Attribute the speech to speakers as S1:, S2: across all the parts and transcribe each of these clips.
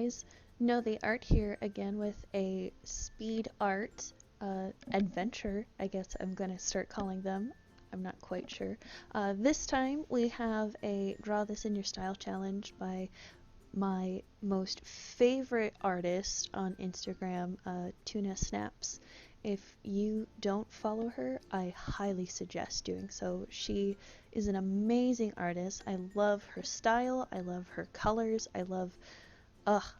S1: guys know the art here again with a speed art adventure, I guess I'm gonna start calling them. I'm not quite sure. This time we have a Draw This in Your Style challenge by my most favorite artist on Instagram, Tuna Snaps. If you don't follow her, I highly suggest doing so. She is an amazing artist. I love her style, I love her colors,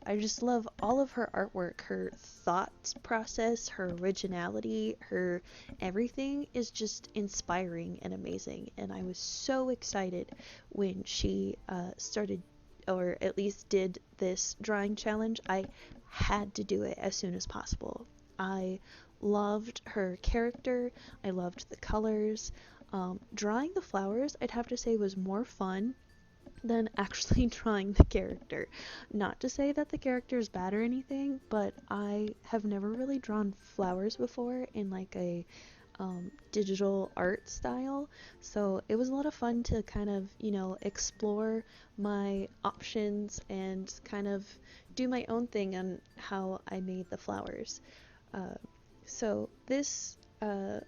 S1: I just love all of her artwork. Her thoughts process, her originality, her everything is just inspiring and amazing. And I was so excited when she started, or at least did, this drawing challenge. I had to do it as soon as possible. I loved her character, I loved the colors. Drawing the flowers, I'd have to say, was more fun than actually drawing the character. Not to say that the character is bad or anything, but I have never really drawn flowers before in like a digital art style. So it was a lot of fun to kind of, explore my options and kind of do my own thing on how I made the flowers. Uh, so this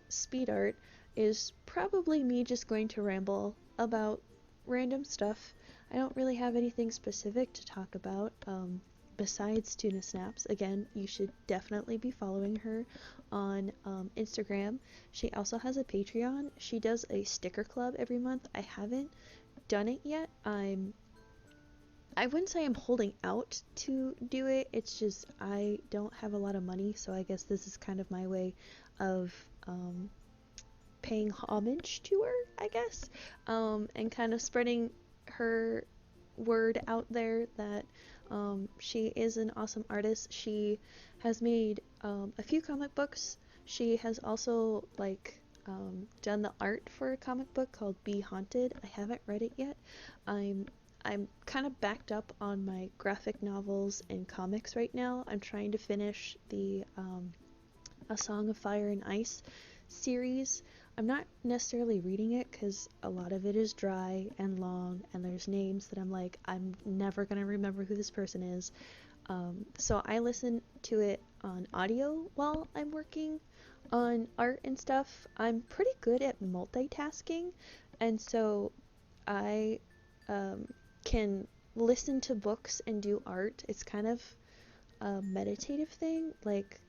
S1: speed art is probably me just going to ramble about random stuff. I don't really have anything specific to talk about besides Tuna Snaps. Again, you should definitely be following her on Instagram. She also has a Patreon. She does a sticker club every month. I haven't done it yet. I wouldn't say I'm holding out to do it. It's just I don't have a lot of money, so I guess this is kind of my way of paying homage to her, I guess, and kind of spreading her word out there that she is an awesome artist. She has made a few comic books. She has also done the art for a comic book called Be Haunted. I haven't read it yet. I'm kind of backed up on my graphic novels and comics right now. I'm trying to finish the A Song of Fire and Ice series. I'm not necessarily reading it because a lot of it is dry and long, and there's names that I'm like, I'm never gonna remember who this person is. So I listen to it on audio while I'm working on art and stuff. I'm pretty good at multitasking, and so I can listen to books and do art. It's kind of a meditative thing. Like,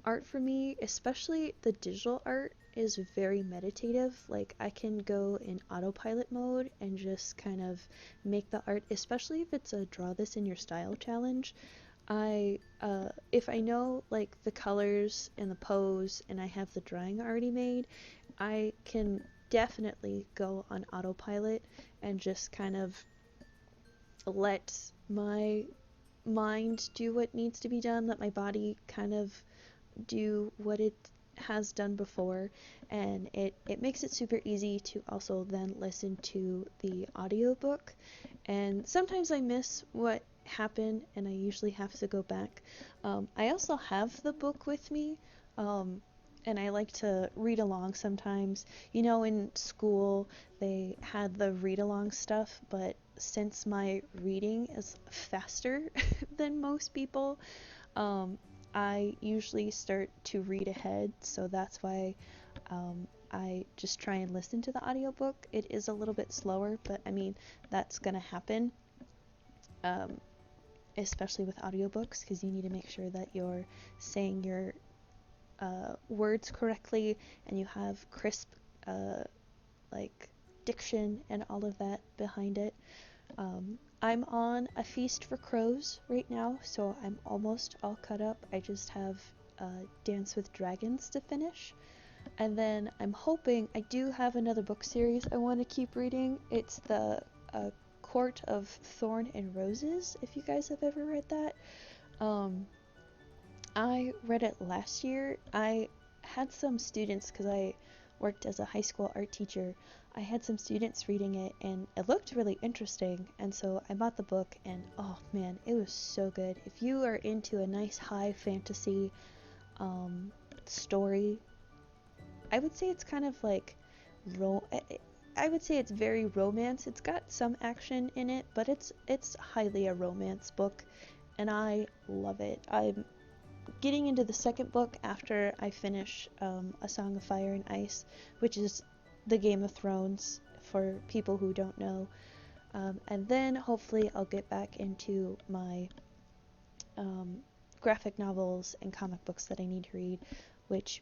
S1: art for me, especially the digital art, is very meditative. Like, I can go in autopilot mode and just kind of make the art, especially if it's a Draw This in Your Style challenge. If I know like the colors and the pose and I have the drawing already made, I can definitely go on autopilot and just kind of let my mind do what needs to be done, let my body kind of do what it has done before, and it makes it super easy to also then listen to the audiobook. And sometimes I miss what happened and I usually have to go back. I also have the book with me, and I like to read along sometimes. In school they had the read along stuff, but since my reading is faster than most people, um, I usually start to read ahead, so that's why I just try and listen to the audiobook. It is a little bit slower, but I mean, that's gonna happen, um, especially with audiobooks, because you need to make sure that you're saying your words correctly and you have crisp, uh, like, diction and all of that behind it. I'm on A Feast for Crows right now, so I'm almost all caught up. I just have Dance with Dragons to finish. And then I'm hoping, I do have another book series I want to keep reading. It's the Court of Thorn and Roses, if you guys have ever read that. Um, I read it last year. I had some students, because I worked as a high school art teacher, I had some students reading it and it looked really interesting, and so I bought the book, and oh man, it was so good. If you are into a nice high fantasy story, I would say it's kind of like I would say it's very romance. It's got some action in it, but it's highly a romance book, and I love it. I'm getting into the second book after I finish A Song of Fire and Ice, which is the Game of Thrones for people who don't know. And then hopefully I'll get back into my graphic novels and comic books that I need to read, which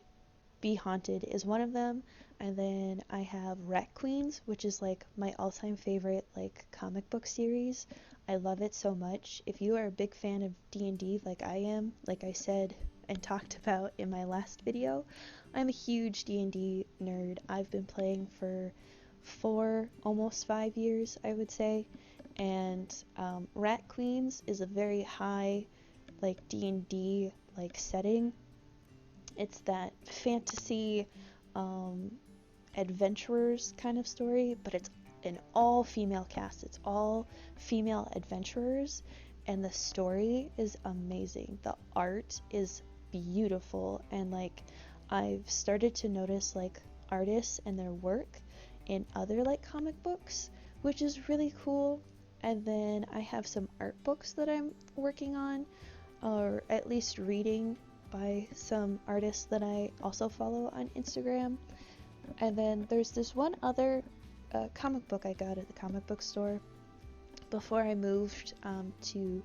S1: Be Haunted is one of them. And then I have Rat Queens, which is like my all-time favorite like comic book series. I love it so much. If you are a big fan of D&D like I am, like I said and talked about in my last video, I'm a huge D&D nerd. I've been playing for 4, almost 5 years, I would say. And Rat Queens is a very high like D&D like setting. It's that fantasy adventurers kind of story, but it's an all female cast. It's all female adventurers, and the story is amazing. The art is beautiful, and like I've started to notice like artists and their work in other like comic books, which is really cool. And then I have some art books that I'm working on, or at least reading, by some artists that I also follow on Instagram. And then there's this one other comic book I got at the comic book store before I moved to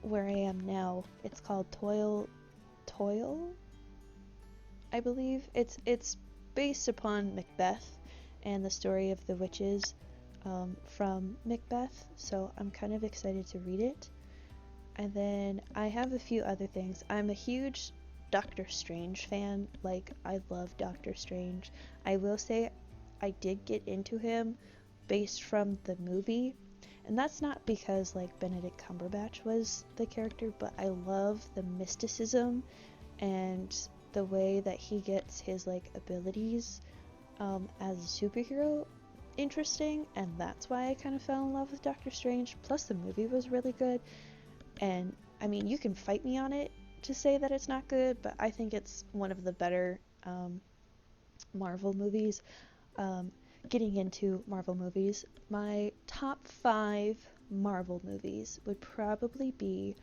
S1: where I am now. It's called Toil, I believe. It's based upon Macbeth and the story of the witches from Macbeth, so I'm kind of excited to read it. And then I have a few other things. I'm a huge Doctor Strange fan. Like, I love Doctor Strange. I will say I did get into him based from the movie. And that's not because, like, Benedict Cumberbatch was the character, but I love the mysticism and the way that he gets his, like, abilities as a superhero interesting. And that's why I kind of fell in love with Doctor Strange. Plus, the movie was really good. And I mean, you can fight me on it to say that it's not good, but I think it's one of the better Marvel movies. Getting into Marvel movies, my top 5 Marvel movies would probably be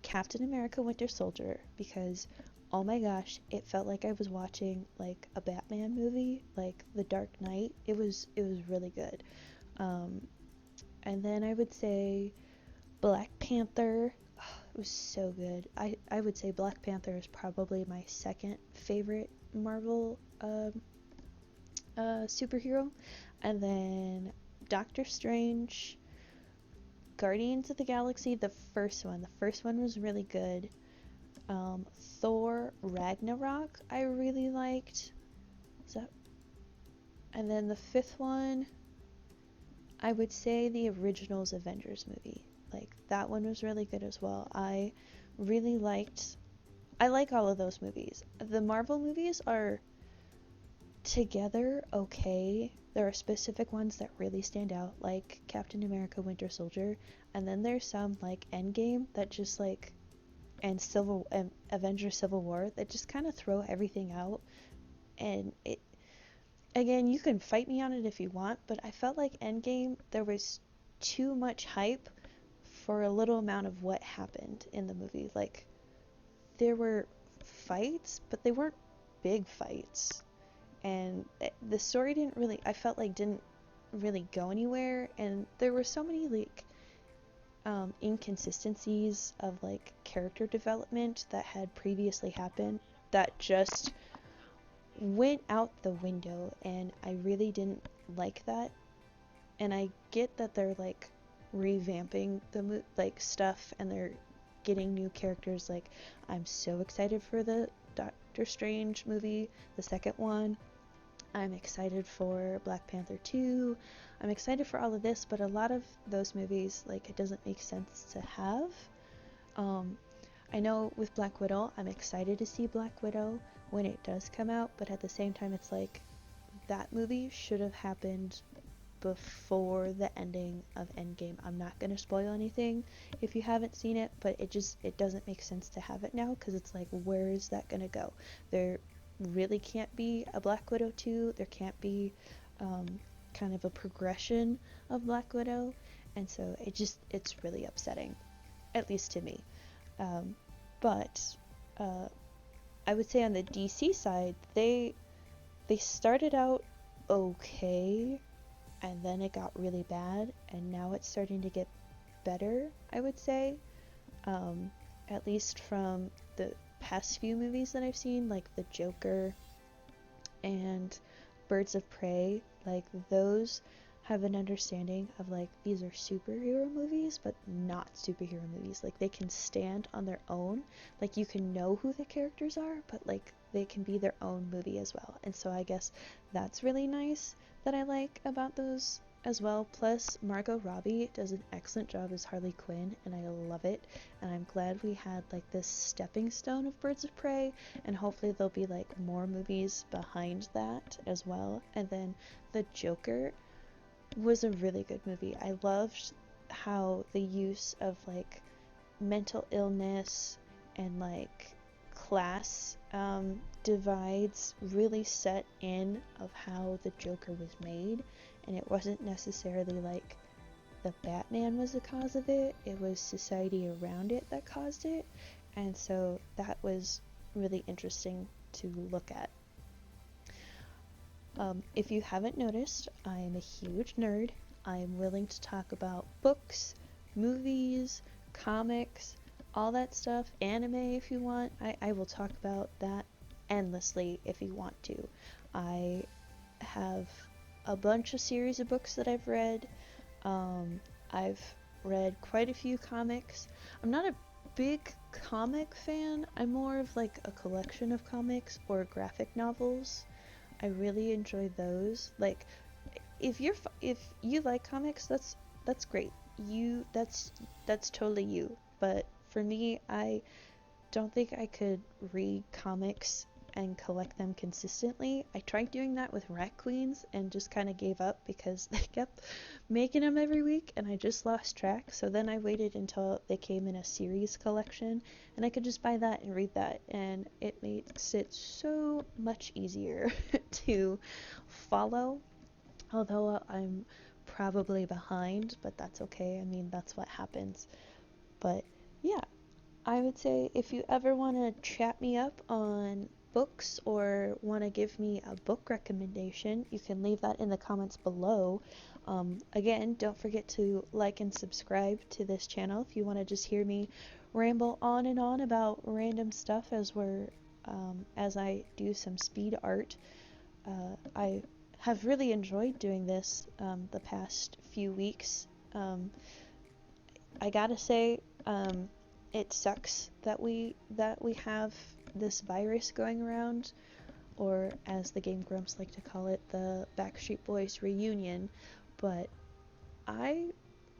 S1: Captain America Winter Soldier, because oh my gosh, it felt like I was watching like a Batman movie, like The Dark Knight. It was really good. And then I would say Black Panther. It was so good. I would say Black Panther is probably my second favorite Marvel superhero. And then Doctor Strange, Guardians of the Galaxy, the first one. The first one was really good. Thor Ragnarok, I really liked. And then the 5th one, I would say the originals Avengers movie. Like, that one was really good as well. I like all of those movies. The Marvel movies are together okay. There are specific ones that really stand out, like Captain America Winter Soldier, and then there's some like Endgame that just like, and Avengers Civil War, that just kind of throw everything out. And it, again, you can fight me on it if you want, but I felt like Endgame, there was too much hype for a little amount of what happened in the movie. Like, there were fights, but they weren't big fights. And the story I felt like didn't really go anywhere. And there were so many, like, inconsistencies of, like, character development that had previously happened that just went out the window. And I really didn't like that. And I get that they're, like, revamping the like stuff and they're getting new characters. Like, I'm so excited for the Doctor Strange movie, the second one. I'm excited for Black Panther 2. I'm excited for all of this, but a lot of those movies, like, it doesn't make sense to have. I know with Black Widow, I'm excited to see Black Widow when it does come out, but at the same time, it's like, that movie should have happened before the ending of Endgame. I'm not going to spoil anything if you haven't seen it, but it doesn't make sense to have it now, because it's like, where is that going to go? There really can't be a Black Widow 2. There can't be kind of a progression of Black Widow, and so it's really upsetting. at least to me. But I would say on the DC side, they started out okay, and then it got really bad, and now it's starting to get better, I would say. At least from the past few movies that I've seen, like the Joker and Birds of Prey, like those have an understanding of like these are superhero movies but not superhero movies. Like they can stand on their own. Like you can know who the characters are, but like they can be their own movie as well. And so I guess that's really nice that I like about those as well. Plus Margot Robbie does an excellent job as Harley Quinn and I love it. And I'm glad we had like this stepping stone of Birds of Prey, and hopefully there'll be like more movies behind that as well. And then the Joker was a really good movie. I loved how the use of like mental illness and like class divides really set in of how the Joker was made, and it wasn't necessarily like the Batman was the cause of it, it was society around it that caused it, and so that was really interesting to look at. If you haven't noticed, I'm a huge nerd. I'm willing to talk about books, movies, comics, all that stuff, anime if you want. I will talk about that endlessly if you want to. I have a bunch of series of books that I've read. I've read quite a few comics. I'm not a big comic fan. I'm more of like a collection of comics or graphic novels. I really enjoy those. Like, if you like comics, that's great. That's totally you. But for me, I don't think I could read comics and collect them consistently. I tried doing that with Rat Queens and just kind of gave up because they kept making them every week and I just lost track. So then I waited until they came in a series collection and I could just buy that and read that, and it makes it so much easier to follow. Although I'm probably behind, but that's okay. I mean, that's what happens. But yeah, I would say if you ever want to chat me up on books or want to give me a book recommendation, you can leave that in the comments below. Again, don't forget to like and subscribe to this channel if you want to just hear me ramble on and on about random stuff as I do some speed art. I have really enjoyed doing this the past few weeks. I gotta say, it sucks that we have this virus going around, or as the Game Grumps like to call it, the Backstreet Boys reunion. But I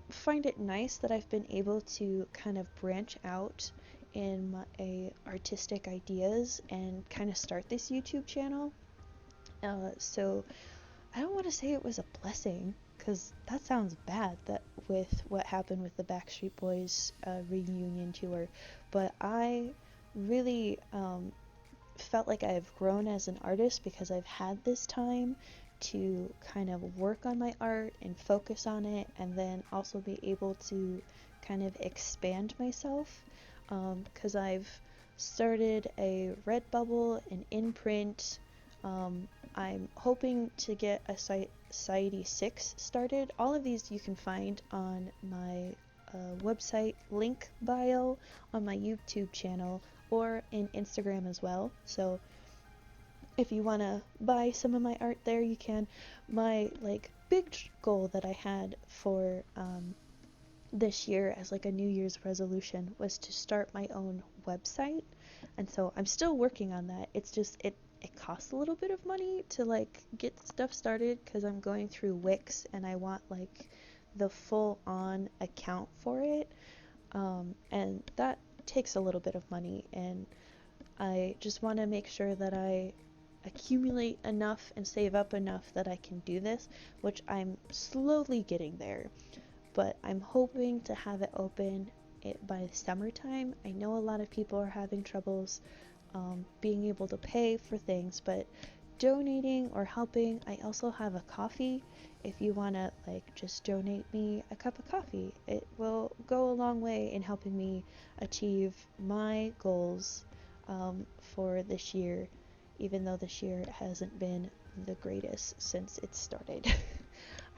S1: find it nice that I've been able to kind of branch out in my artistic ideas and kind of start this YouTube channel. So I don't want to say it was a blessing, because that sounds bad, that with what happened with the Backstreet Boys reunion tour, but I really felt like I've grown as an artist because I've had this time to kind of work on my art and focus on it, and then also be able to kind of expand myself, because I've started a Redbubble, an imprint. I'm hoping to get a Society 6 started. All of these you can find on my website link bio, on my YouTube channel, or in Instagram as well. So if you want to buy some of my art there, you can. My like big goal that I had for this year as like a New Year's resolution was to start my own website, and so I'm still working on that. It's just it costs a little bit of money to like get stuff started because I'm going through Wix and I want like the full on account for it, and that takes a little bit of money, and I just want to make sure that I accumulate enough and save up enough that I can do this, which I'm slowly getting there. But I'm hoping to have it open by summertime. I know a lot of people are having troubles being able to pay for things, but donating or helping, I also have a coffee. If you want to like just donate me a cup of coffee, it will go a long way in helping me achieve my goals for this year, even though this year hasn't been the greatest since it started.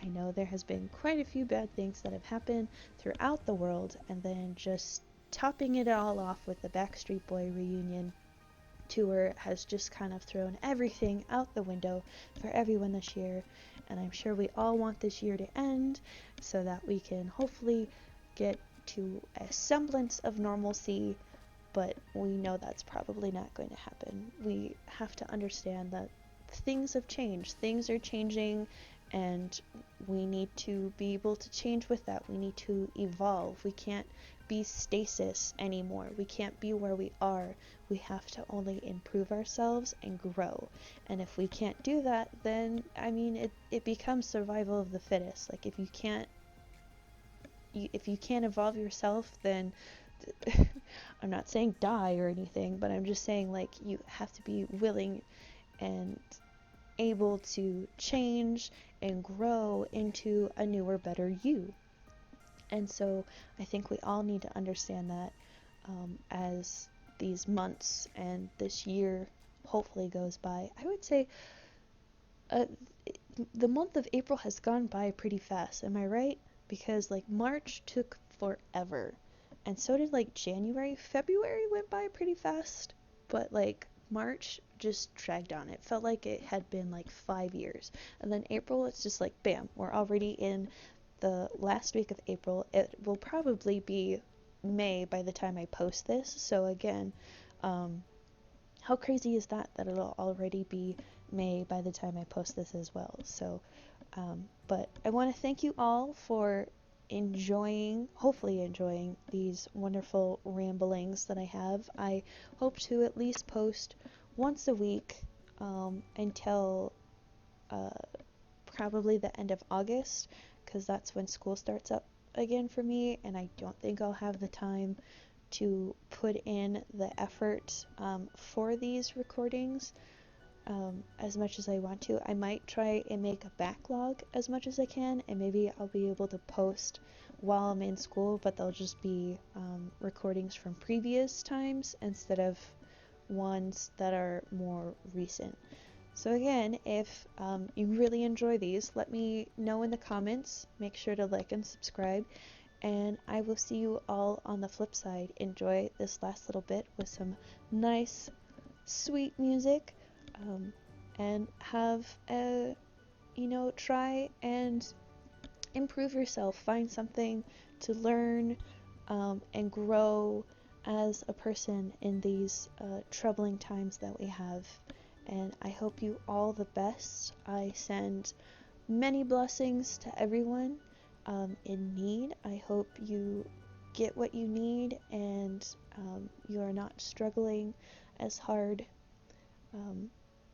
S1: I know there has been quite a few bad things that have happened throughout the world, and then just topping it all off with the Backstreet Boy reunion tour has just kind of thrown everything out the window for everyone this year. And I'm sure we all want this year to end so that we can hopefully get to a semblance of normalcy, but we know that's probably not going to happen. We have to understand that things have changed. Things are changing, and we need to be able to change with that. We need to evolve. We can't be stasis anymore. We can't be where we are. We have to only improve ourselves and grow. And if we can't do that, then I mean it becomes survival of the fittest. Like if you can't evolve yourself, then I'm not saying die or anything, but I'm just saying like you have to be willing and able to change and grow into a newer, better you. And so I think we all need to understand that as these months and this year hopefully goes by. I would say uh, the month of April has gone by pretty fast. Am I right? Because like March took forever, and so did like January. February went by pretty fast, but like March just dragged on. It felt like it had been like 5 years. And then April, it's just like bam, we're already in the last week of April. It will probably be May by the time I post this. So again, how crazy is that it'll already be May by the time I post this as well. So but I want to thank you all for hopefully enjoying these wonderful ramblings that I have. I hope to at least post once a week until probably the end of August, because that's when school starts up again for me, and I don't think I'll have the time to put in the effort for these recordings as much as I want to. I might try and make a backlog as much as I can, and maybe I'll be able to post while I'm in school, but they'll just be recordings from previous times instead of ones that are more recent. So again, if you really enjoy these, let me know in the comments. Make sure to like and subscribe, and I will see you all on the flip side. Enjoy this last little bit with some nice, sweet music. And have try and improve yourself. Find something to learn and grow as a person in these troubling times that we have. And I hope you all the best. I send many blessings to everyone in need. I hope you get what you need, and you are not struggling as hard.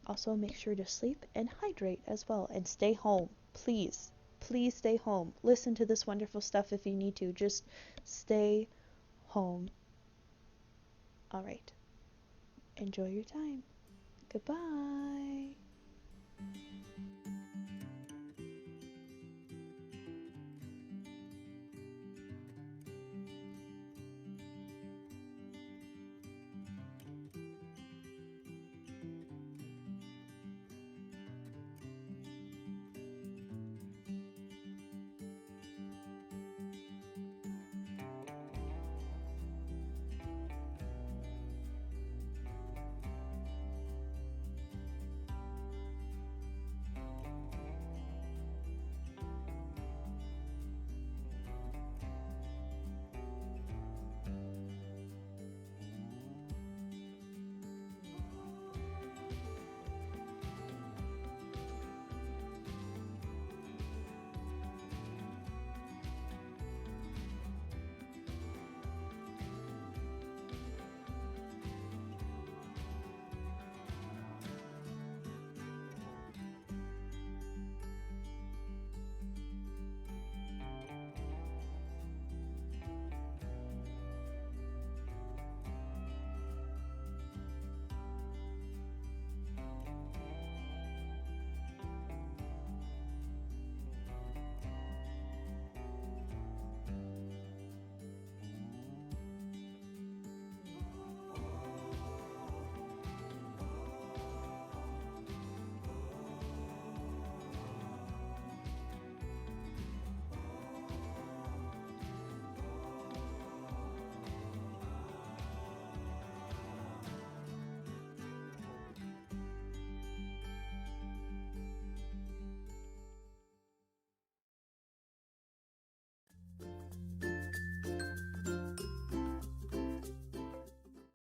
S1: Also, make sure to sleep and hydrate as well, and stay home. Please, please stay home. Listen to this wonderful stuff if you need to. Just stay home. All right. Enjoy your time. Goodbye.